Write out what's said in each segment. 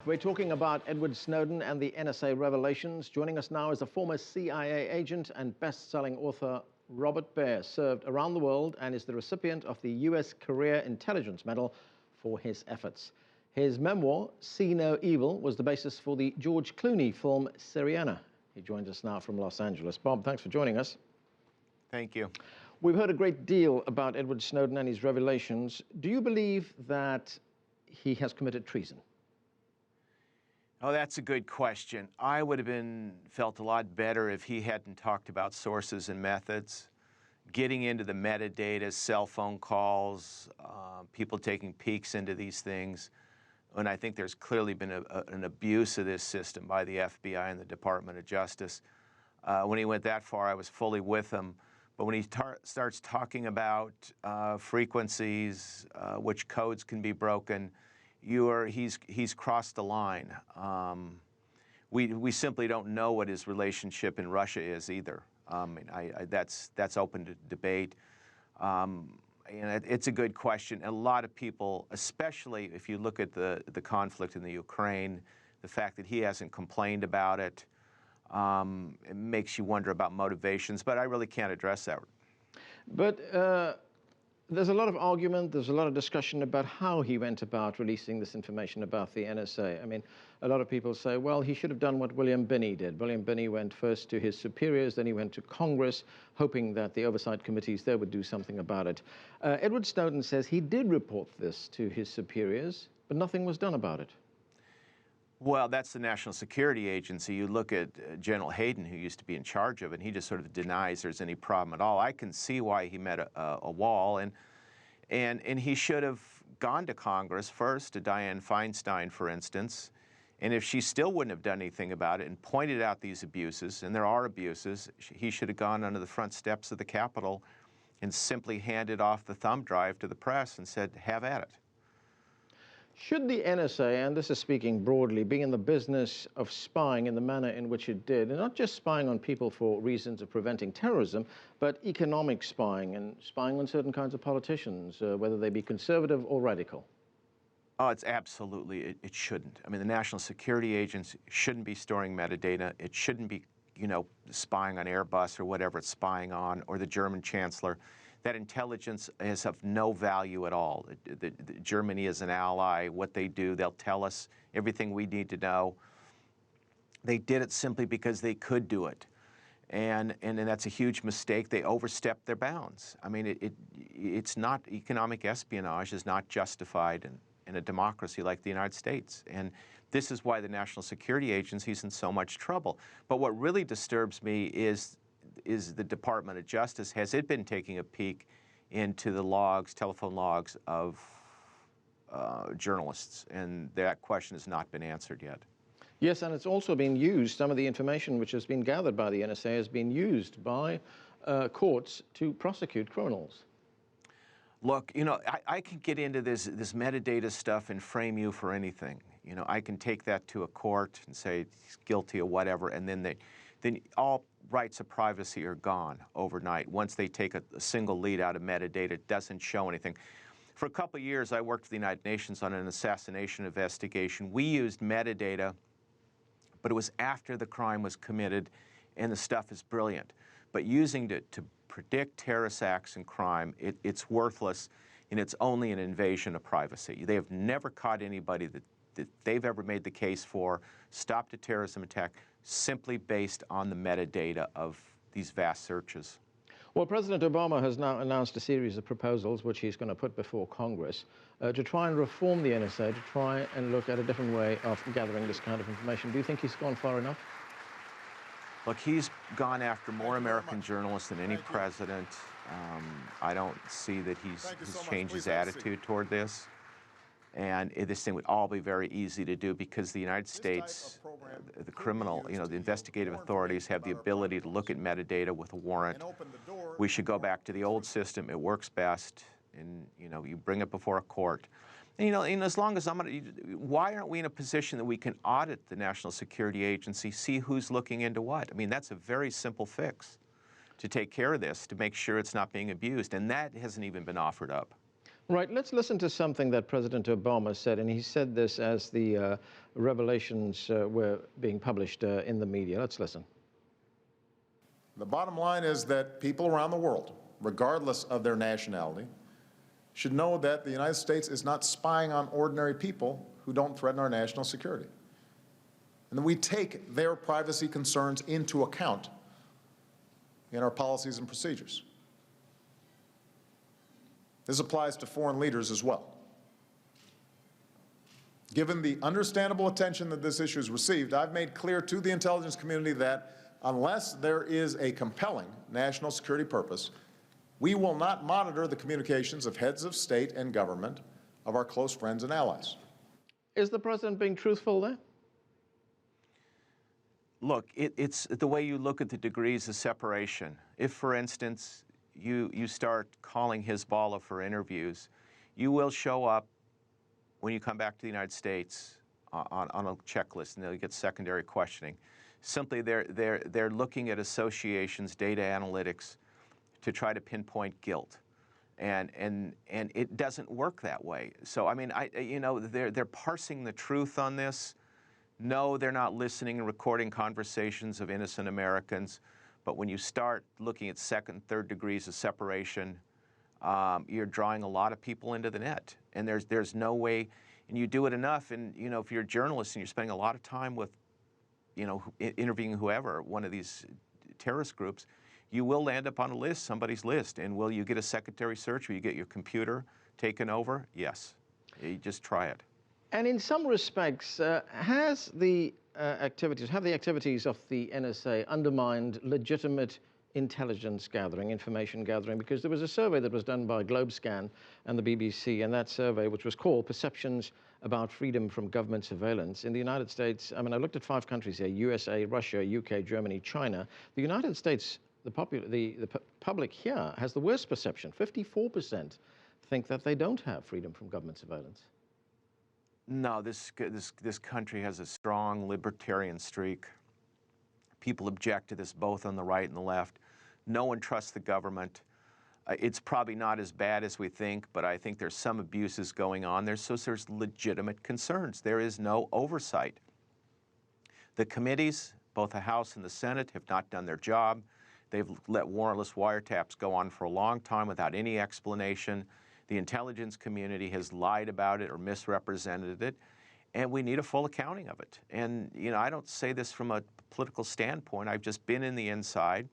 We're talking about Edward Snowden and the NSA revelations. Joining us now is the former CIA agent and best-selling author Robert Baer, served around the world and is the recipient of the U.S. Career Intelligence Medal for his efforts. His memoir, See No Evil, was the basis for the George Clooney film Syriana. He joins us now from Los Angeles. Bob, thanks for joining us. Thank you. We've heard a great deal about Edward Snowden and his revelations. Do you believe that he has committed treason? Oh, that's a good question. I would have felt a lot better if he hadn't talked about sources and methods, getting into the metadata, cell phone calls, people taking peeks into these things. And I think there's clearly been an abuse of this system by the FBI and the Department of Justice. When he went that far, I was fully with him. But when he starts talking about frequencies, which codes can be broken, he's crossed the line. We simply don't know what his relationship in Russia is either. That's open to debate. And it's a good question. A lot of people, especially if you look at the conflict in the Ukraine, the fact that he hasn't complained about it, it makes you wonder about motivations, but I really can't address that. But there's a lot of argument, there's a lot of discussion about how he went about releasing this information about the NSA. I mean, a lot of people say, well, he should have done what William Binney did. William Binney went first to his superiors, then he went to Congress, hoping that the oversight committees there would do something about it. Edward Snowden says he did report this to his superiors, but nothing was done about it. Well, that's the National Security Agency. You look at General Hayden, who used to be in charge of it, and he just sort of denies there's any problem at all. I can see why he met a wall, and he should have gone to Congress first, to Dianne Feinstein, for instance, and if she still wouldn't have done anything about it and pointed out these abuses, and there are abuses, he should have gone under the front steps of the Capitol and simply handed off the thumb drive to the press and said, have at it. Should the NSA, and this is speaking broadly, be in the business of spying in the manner in which it did, and not just spying on people for reasons of preventing terrorism, but economic spying and spying on certain kinds of politicians, whether they be conservative or radical? Oh, it's absolutely, it shouldn't. I mean, the National Security Agency shouldn't be storing metadata. It shouldn't be, spying on Airbus or whatever it's spying on, or the German Chancellor. That intelligence is of no value at all. Germany is an ally. What they do, they'll tell us everything we need to know. They did it simply because they could do it. And that's a huge mistake. They overstepped their bounds. I mean, it's not, economic espionage is not justified in a democracy like the United States. And this is why the National Security Agency is in so much trouble. But what really disturbs me is the Department of Justice. Has it been taking a peek into the logs, telephone logs of journalists? And that question has not been answered yet. Yes, and it's also been used, some of the information which has been gathered by the NSA has been used by courts to prosecute criminals. Look, I can get into this metadata stuff and frame you for anything. I can take that to a court and say he's guilty of whatever, and then all rights of privacy are gone overnight. Once they take a single lead out of metadata, it doesn't show anything. For a couple of years, I worked for the United Nations on an assassination investigation. We used metadata, but it was after the crime was committed, and the stuff is brilliant. But using it to predict terrorist acts and crime, it's worthless, and it's only an invasion of privacy. They have never caught anybody that they've ever made the case for, stopped a terrorism attack, simply based on the metadata of these vast searches. Well, President Obama has now announced a series of proposals which he's going to put before Congress to try and reform the NSA, to try and look at a different way of gathering this kind of information. Do you think he's gone far enough? Look, he's gone after more American journalists than any president. I don't see that he's changed his attitude toward this. And this thing would all be very easy to do because the United States, the criminal, the investigative authorities have the ability to look at metadata with a warrant. We should go back to the old system. It works best. And, you bring it before a court. And, and as long as why aren't we in a position that we can audit the National Security Agency, see who's looking into what? I mean, that's a very simple fix to take care of this, to make sure it's not being abused. And that hasn't even been offered up. Right, let's listen to something that President Obama said, and he said this as the revelations were being published in the media. Let's listen. The bottom line is that people around the world, regardless of their nationality, should know that the United States is not spying on ordinary people who don't threaten our national security. And that we take their privacy concerns into account in our policies and procedures. This applies to foreign leaders as well. Given the understandable attention that this issue has received, I've made clear to the intelligence community that unless there is a compelling national security purpose, we will not monitor the communications of heads of state and government of our close friends and allies. Is the president being truthful there? Look, it's the way you look at the degrees of separation. If, for instance, you start calling Hezbollah for interviews, you will show up when you come back to the United States on a checklist, and they'll get secondary questioning. Simply, they're looking at associations, data analytics, to try to pinpoint guilt, and it doesn't work that way. So I mean, they're parsing the truth on this. No, they're not listening and recording conversations of innocent Americans. But when you start looking at second, third degrees of separation, you're drawing a lot of people into the net. And there's no way, and you do it enough, and if you're a journalist and you're spending a lot of time with, interviewing whoever, one of these terrorist groups, you will land up on a list, somebody's list. And will you get a secondary search? Will you get your computer taken over? Yes. You just try it. And in some respects, have the activities of the NSA undermined legitimate intelligence gathering, information gathering? Because there was a survey that was done by Globescan and the BBC, and that survey, which was called Perceptions about Freedom from Government Surveillance. In the United States, I mean, I looked at 5 countries here: USA, Russia, UK, Germany, China. The United States, the public here has the worst perception. 54% think that they don't have freedom from government surveillance. No, this country has a strong libertarian streak. People object to this both on the right and the left. No one trusts the government. It's probably not as bad as we think, but I think there's some abuses going on there, so there's legitimate concerns. There is no oversight. The committees, both the House and the Senate, have not done their job. They've let warrantless wiretaps go on for a long time without any explanation. The intelligence community has lied about it or misrepresented it, and we need a full accounting of it. And, I don't say this from a political standpoint. I've just been in the inside.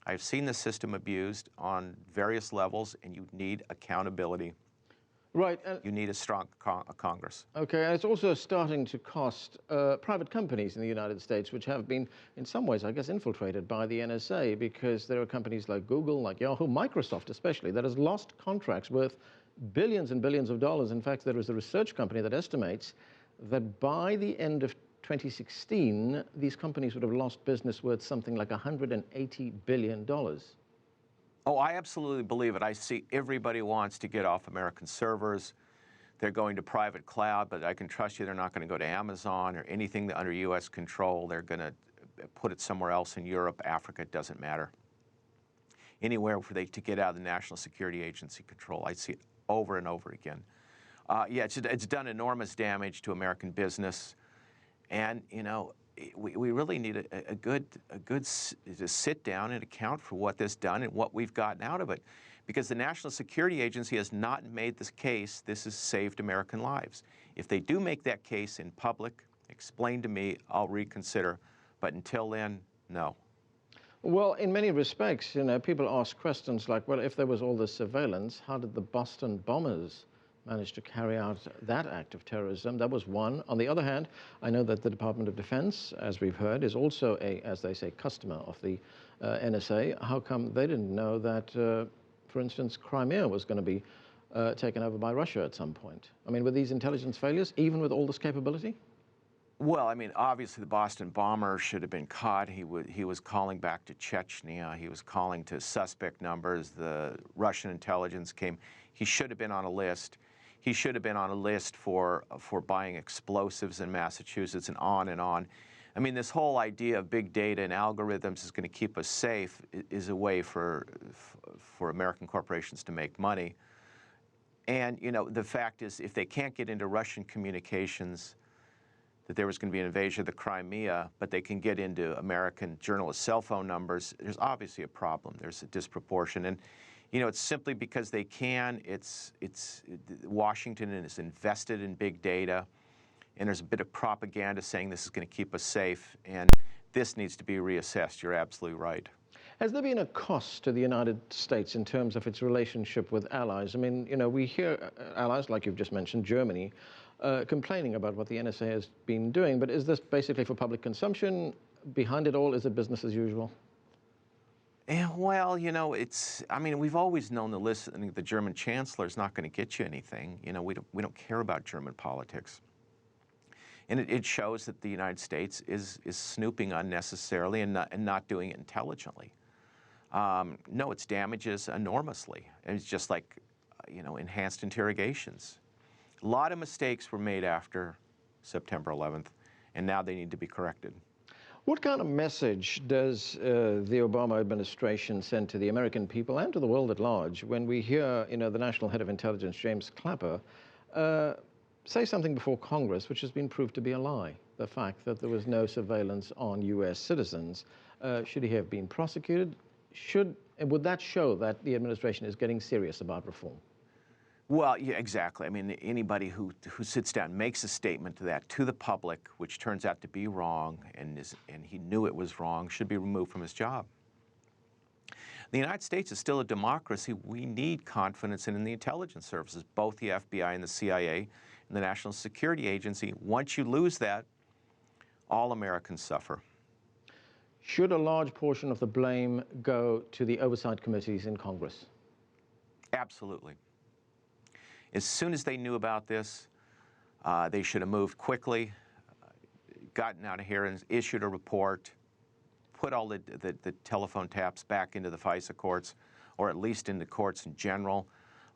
I've seen the system abused on various levels, and you need accountability. Right. You need a strong Congress. Okay, and it's also starting to cost private companies in the United States, which have been, in some ways, I guess, infiltrated by the NSA, because there are companies like Google, like Yahoo, Microsoft especially, that has lost contracts worth billions and billions of dollars. In fact, there is a research company that estimates that by the end of 2016, these companies would have lost business worth something like $180 billion. Oh, I absolutely believe it. I see everybody wants to get off American servers. They're going to private cloud, but I can trust you they're not going to go to Amazon or anything under U.S. control. They're going to put it somewhere else in Europe, Africa, it doesn't matter. Anywhere for to get out of the National Security Agency control. I see it over and over again. Yeah, it's done enormous damage to American business. And, we really need a good to sit down and account for what this done and what we've gotten out of it. Because the National Security Agency has not made this case this has saved American lives. If they do make that case in public, explain to me, I'll reconsider. But until then, no. Well, in many respects, people ask questions like, well, if there was all this surveillance, how did the Boston bombers manage to carry out that act of terrorism? That was one. On the other hand, I know that the Department of Defense, as we've heard, is also a, as they say, customer of the NSA. How come they didn't know that, for instance, Crimea was going to be taken over by Russia at some point? I mean, were these intelligence failures, even with all this capability? Well, I mean, obviously the Boston bomber should have been caught. He was calling back to Chechnya. He was calling to suspect numbers. The Russian intelligence came. He should have been on a list. He should have been on a list for buying explosives in Massachusetts and on and on. I mean, this whole idea of big data and algorithms is going to keep us safe is a way for American corporations to make money. And, you know, the fact is, if they can't get into Russian communications, that there was going to be an invasion of the Crimea, but they can get into American journalists' cell phone numbers, there's obviously a problem. There's a disproportion. And, you know, it's simply because they can. Washington is invested in big data, and there's a bit of propaganda saying this is going to keep us safe, and this needs to be reassessed. You're absolutely right. Has there been a cost to the United States in terms of its relationship with allies? I mean, you know, we hear allies, like you've just mentioned, Germany, complaining about what the NSA has been doing, but is this basically for public consumption? Behind it all, is it business as usual? Yeah, well, you know, I mean, we've always known the German chancellor is not going to get you anything. You know, we don't care about German politics. And it shows that the United States is snooping unnecessarily and not doing it intelligently. No, it's damages enormously. And it's just like, you know, enhanced interrogations. A lot of mistakes were made after September 11th, and now they need to be corrected. What kind of message does the Obama administration send to the American people and to the world at large when we hear, you know, the National Head of Intelligence, James Clapper, say something before Congress which has been proved to be a lie? The fact that there was no surveillance on U.S. citizens. Should he have been prosecuted? Would that show that the administration is getting serious about reform? Well, yeah, exactly. I mean, anybody who sits down, makes a statement to that to the public, which turns out to be wrong, and he knew it was wrong, should be removed from his job. The United States is still a democracy. We need confidence in the intelligence services, both the FBI and the CIA and the National Security Agency. Once you lose that, all Americans suffer. Should a large portion of the blame go to the oversight committees in Congress? Absolutely. As soon as they knew about this, they should have moved quickly, gotten out of here and issued a report, put all the telephone taps back into the FISA courts, or at least into courts in general.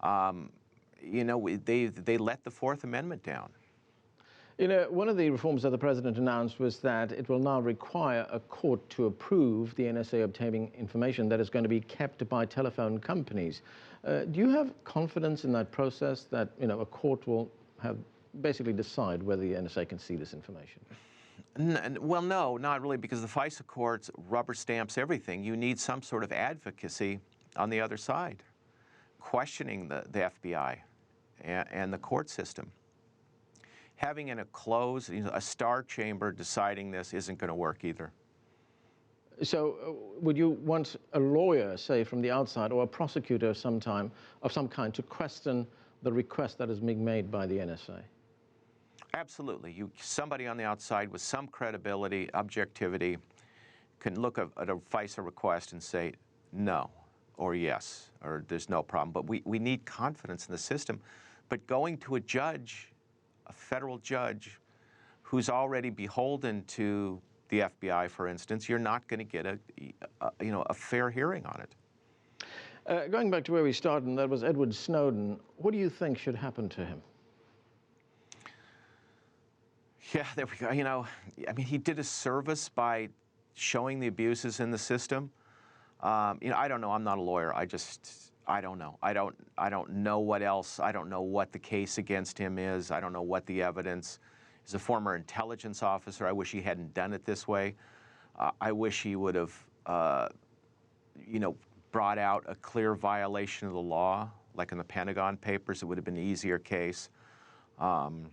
You know, they let the Fourth Amendment down. You know, one of the reforms that the president announced was that it will now require a court to approve the NSA obtaining information that is going to be kept by telephone companies. Do you have confidence in that process that, you know, a court will have basically decide whether the NSA can see this information? Well, no, not really, because the FISA courts rubber stamps everything. You need some sort of advocacy on the other side, questioning the FBI and the court system. Having in a closed, you know, a star chamber deciding this isn't going to work either. So would you want a lawyer, say, from the outside, or a prosecutor of some kind, to question the request that is being made by the NSA? Absolutely. Somebody on the outside with some credibility, objectivity, can look at a FISA request and say no, or yes, or there's no problem. But we need confidence in the system. But going to a judge, a federal judge, who's already beholden to the FBI, for instance, you're not going to get a fair hearing on it. Going back to where we started, and that was Edward Snowden, what do you think should happen to him? Yeah, there we go. You know, I mean, he did a service by showing the abuses in the system. You know, I don't know. I'm not a lawyer. I don't know. I don't know what else. I don't know what the case against him is. I don't know what the evidence. As a former intelligence officer, I wish he hadn't done it this way. I wish he would have, you know, brought out a clear violation of the law, like in the Pentagon Papers. It would have been an easier case. I'm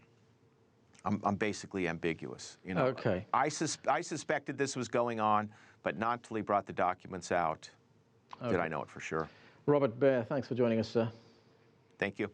basically ambiguous. You know, okay. I suspected this was going on, but not until he brought the documents out did I know it for sure. Robert Baer, thanks for joining us, sir. Thank you.